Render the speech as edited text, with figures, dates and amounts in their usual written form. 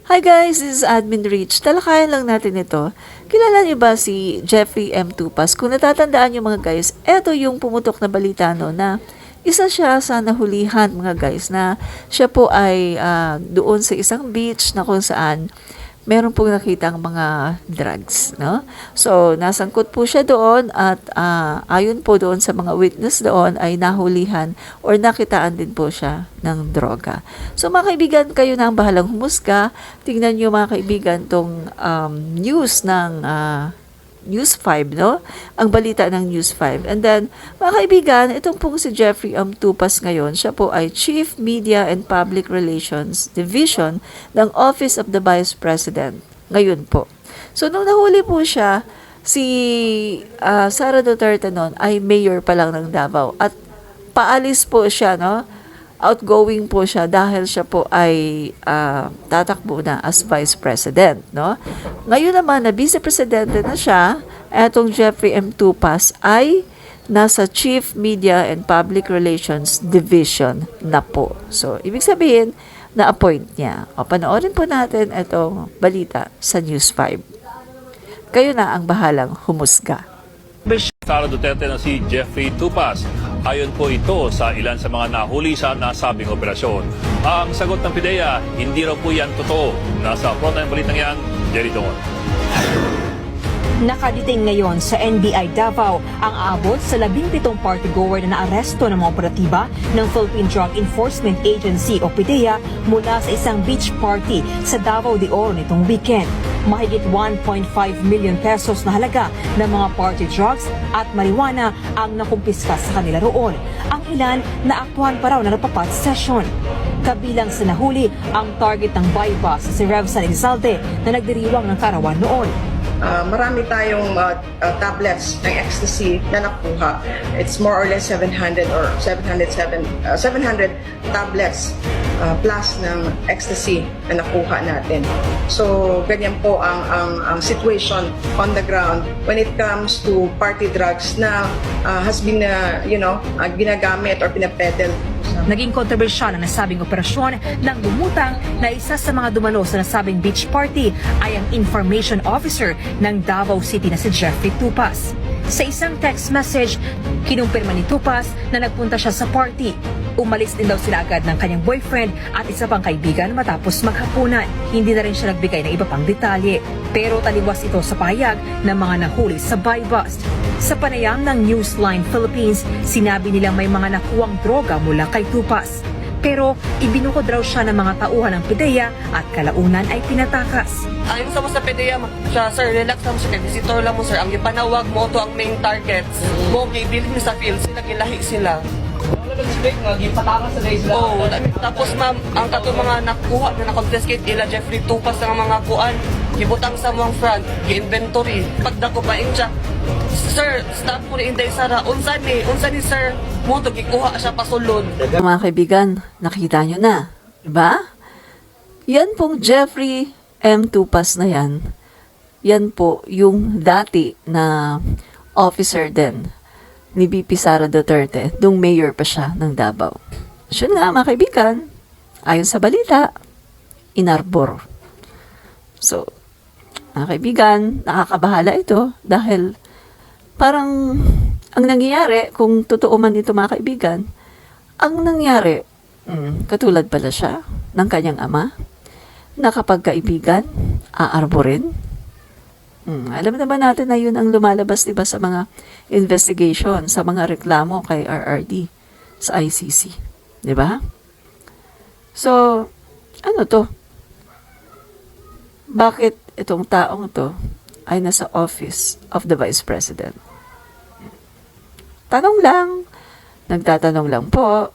Hi guys, this is Admin Rich. Talakayan lang natin ito. Kilala niyo ba si Jeffrey M. Tupas? Kung natatandaan niyo mga guys, eto yung pumutok na balita no, na isa siya sa nahulihan mga guys na siya po ay doon sa isang beach na kung saan meron pong nakitang mga drugs, no? So, nasangkot po siya doon at ayon po doon sa mga witness doon ay nahulihan or nakitaan din po siya ng droga. So, mga kaibigan, kayo na ang bahalang humusga. Tingnan nyo mga kaibigan tong news ng News 5, no? Ang balita ng News 5. And then, mga kaibigan, itong pong si Jeffrey Tupas ngayon, siya po ay Chief Media and Public Relations Division ng Office of the Vice President. Ngayon po. So, nung nahuli po siya, si Sara Duterte noon ay mayor pa lang ng Davao. At paalis po siya, no? Outgoing po siya dahil siya po ay tatakbo na as Vice President, no? Ngayon naman na Vice Presidente na siya, etong Jeffrey M. Tupas ay nasa Chief Media and Public Relations Division na po. So, ibig sabihin, na-appoint niya. O, panoorin po natin itong balita sa News 5. Kayo na ang bahalang humusga. Sara Duterte na si Jeffrey Tupas. Ayon po ito sa ilan sa mga nahuli sa nasabing operasyon. Ang sagot ng PIDEA, hindi raw po yan totoo. Nasa front ng balitang yan, Jerry Don. Nakadetain ngayon sa NBI Davao ang abot sa 17 party-goer na naaresto ng mga operatiba ng Philippine Drug Enforcement Agency o PIDEA mula sa isang beach party sa Davao de Oro nitong weekend. Mahigit 1.5 million pesos na halaga ng mga party drugs at marijuana ang nakumpiska sa kanila roon. Ang ilan naaktuhan pa raw na rapapat session. Kabilang sa nahuli ang target ng bypass si Rev San Elizalde na nagdiriwang ng karawan noon. Marami tayong tablets ng ecstasy na nakuha. It's more or less 700 or 700 tablets plus ng ecstasy na nakuha natin. So, ganyan po ang situation on the ground when it comes to party drugs na has been, ginagamit or pinapedal. Naging kontrobersyal ang nasabing operasyon nang lumutang na isa sa mga dumalo sa nasabing beach party ay ang information officer ng Davao City na si Jeffrey Tupas. Sa isang text message, kinumpirma ni Tupas na nagpunta siya sa party. Umalis din daw sila agad ng kanyang boyfriend at isa pang kaibigan matapos maghapunan. Hindi na rin siya nagbigay ng iba pang detalye. Pero taliwas ito sa pahayag ng mga nahuli sa buy bust. Sa panayam ng Newsline Philippines, sinabi nilang may mga nakuwang droga mula kay Tupas. Pero ibinukod raw siya ng mga tauhan ng PIDEA at kalaunan ay pinatakas. Ayon sa mo sa PIDEA, siya, sir, relax lang siya, kay visitor lang mo, sir. Ang ipanawag mo to ang main target. Mo, gibiling sa field, sila, gilahi sila. Oh, tapos ma'am, ang kato mga nakuha na na-confiscate ila Jeffrey Tupas ng mga kuan, gibutang sa mga front, gi-inventory. Pagdako ba siya, sir, stop mo ni Inday Sara, unsa ni sir, mo to gikuha siya pasulod. Mga kaibigan, nakita nyo na, diba? Yan pong Jeffrey M. Tupas na yan. Yan po yung dati na officer din ni VP Sara Duterte, nung mayor pa siya ng Davao. So nga mga kaibigan, ayon sa balita, inarbor. So, mga kaibigan, nakakabahala ito dahil parang ang nangyayari, kung totoo man ito mga kaibigan, ang nangyayari, katulad pala siya ng kanyang ama, na kapag kaibigan, aarborin. Alam naman natin na yun ang lumalabas diba sa mga investigation, sa mga reklamo kay RRD sa ICC. Diba? So, ano to? Bakit itong taong to ay nasa office of the Vice President? Tanong lang, nagtatanong lang po,